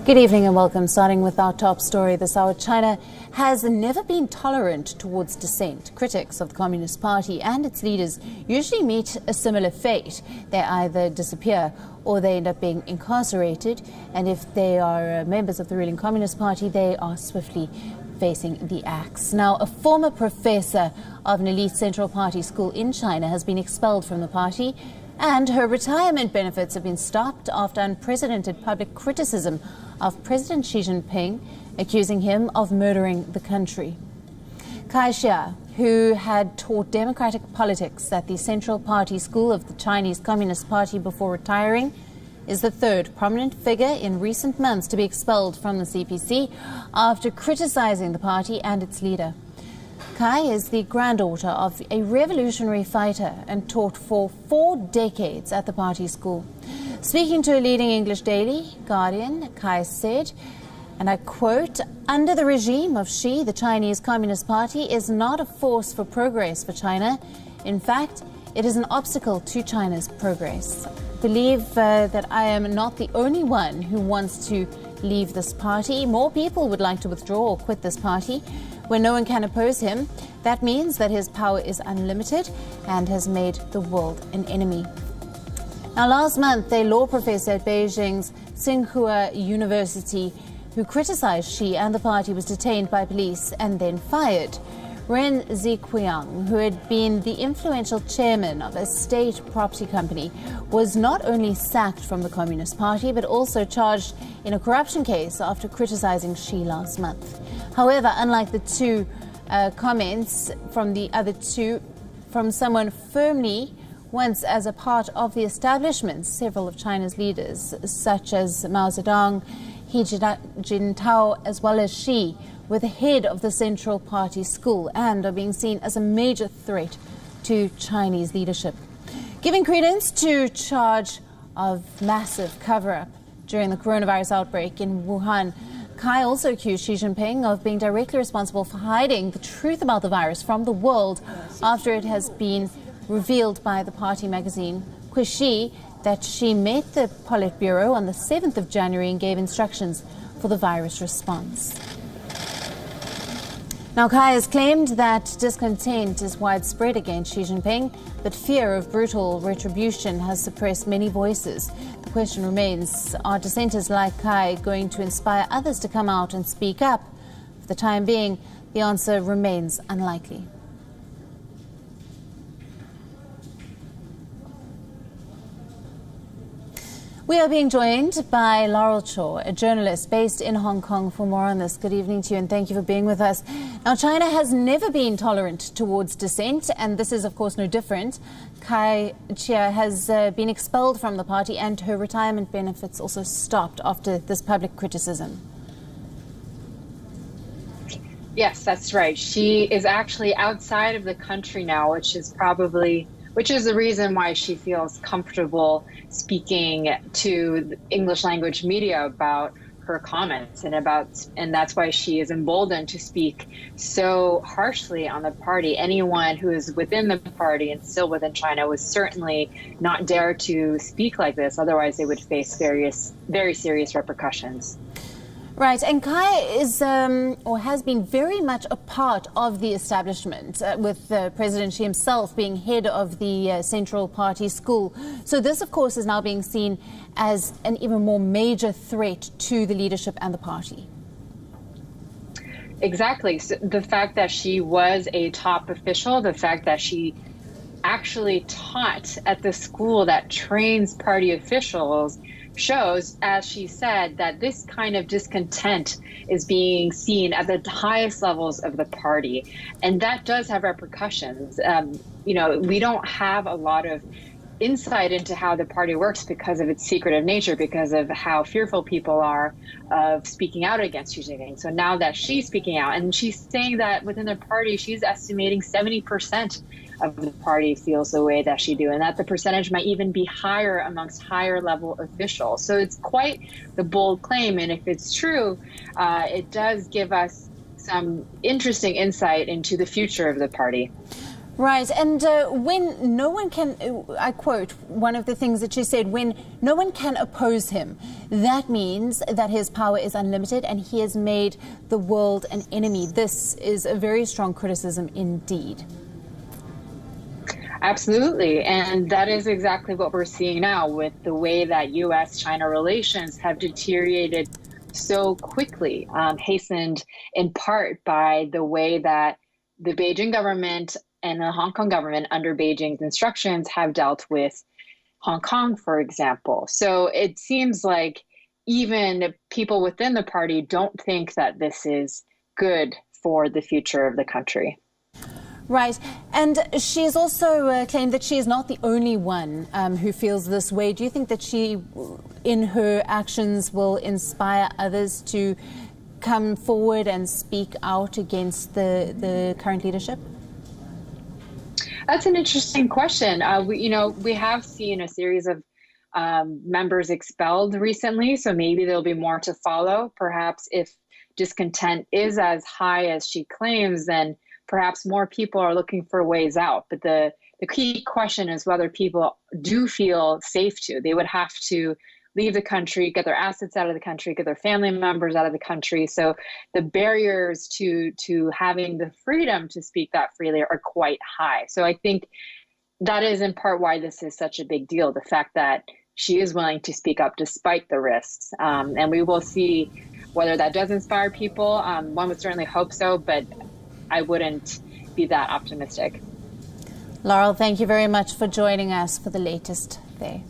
Good evening and welcome. Starting with our top story this hour, China has never been tolerant towards dissent. Critics of the Communist Party and its leaders usually meet a similar fate. They either disappear or they end up being incarcerated. And if they are members of the ruling Communist Party, they are swiftly facing the axe. Now, a former professor of an elite Central Party school in China has been expelled from the party, and her retirement benefits have been stopped after unprecedented public criticism of President Xi Jinping, accusing him of murdering the country. Cai Xia, who had taught democratic politics at the Central Party School of the Chinese Communist Party before retiring, is the third prominent figure in recent months to be expelled from the CPC after criticizing the party and its leader. Cai is the granddaughter of a revolutionary fighter and taught for 4 decades at the party school. Speaking to a leading English daily, Guardian, Cai said, and I quote, "Under the regime of Xi, the Chinese Communist Party is not a force for progress for China. In fact, it is an obstacle to China's progress. I believe that I am not the only one who wants to leave this party. More people would like to withdraw or quit this party. When no one can oppose him, that means that his power is unlimited and has made the world an enemy." Now, last month, a law professor at Beijing's Tsinghua University who criticized Xi and the party was detained by police and then fired. Ren Ziqiang, who had been the influential chairman of a state property company, was not only sacked from the Communist Party but also charged in a corruption case after criticizing Xi last month. However, unlike the two comments from the other two, from someone firmly once as a part of the establishment, several of China's leaders, such as Mao Zedong, Hu Jintao, as well as Xi, were the head of the Central Party school and are being seen as a major threat to Chinese leadership. Giving credence to charge of massive cover-up during the coronavirus outbreak in Wuhan, Cai also accused Xi Jinping of being directly responsible for hiding the truth about the virus from the world after it has been revealed by the party magazine Xi that Xi met the Politburo on the 7th of January and gave instructions for the virus response. Now, Cai has claimed that discontent is widespread against Xi Jinping, but fear of brutal retribution has suppressed many voices. The question remains, are dissenters like Cai going to inspire others to come out and speak up? For the time being, the answer remains unlikely. We are being joined by Laurel Chaw, a journalist based in Hong Kong, for more on this. Good evening to you and thank you for being with us. Now, China has never been tolerant towards dissent, and this is, of course, no different. Cai Xia has been expelled from the party and her retirement benefits also stopped after this public criticism. Yes, that's right. She is actually outside of the country now, which is the reason why she feels comfortable speaking to the English language media about her comments and that's why she is emboldened to speak so harshly on the party. Anyone who is within the party and still within China would certainly not dare to speak like this. Otherwise, they would face very serious repercussions. Right, and Cai is or has been very much a part of the establishment, with President Xi himself being head of the Central Party school. So this, of course, is now being seen as an even more major threat to the leadership and the party. Exactly. So the fact that she was a top official, the fact that she actually taught at the school that trains party officials shows, as she said, that this kind of discontent is being seen at the highest levels of the party. And that does have repercussions. We don't have a lot of insight into how the party works because of its secretive nature, because of how fearful people are of speaking out against Xi Jinping. So now that she's speaking out, and she's saying that within the party, she's estimating 70% of the party feels the way that she do, and that the percentage might even be higher amongst higher level officials. So it's quite the bold claim, and if it's true, it does give us some interesting insight into the future of the party. Right, and when no one can, I quote one of the things that she said, when no one can oppose him, that means that his power is unlimited and he has made the world an enemy. This is a very strong criticism indeed. Absolutely, and that is exactly what we're seeing now with the way that U.S.-China relations have deteriorated so quickly, hastened in part by the way that the Beijing government and the Hong Kong government, under Beijing's instructions, have dealt with Hong Kong, for example. So it seems like even people within the party don't think that this is good for the future of the country. Right. And she's also claimed that she is not the only one who feels this way. Do you think that she, in her actions, will inspire others to come forward and speak out against the current leadership? That's an interesting question. We have seen a series of members expelled recently, so maybe there'll be more to follow. Perhaps if discontent is as high as she claims, then perhaps more people are looking for ways out. But the key question is whether people do feel safe to. They would have to leave the country, get their assets out of the country, get their family members out of the country. So the barriers to having the freedom to speak that freely are quite high. So I think that is in part why this is such a big deal, the fact that she is willing to speak up despite the risks. And we will see whether that does inspire people. One would certainly hope so, but I wouldn't be that optimistic. Laurel, thank you very much for joining us for the latest there.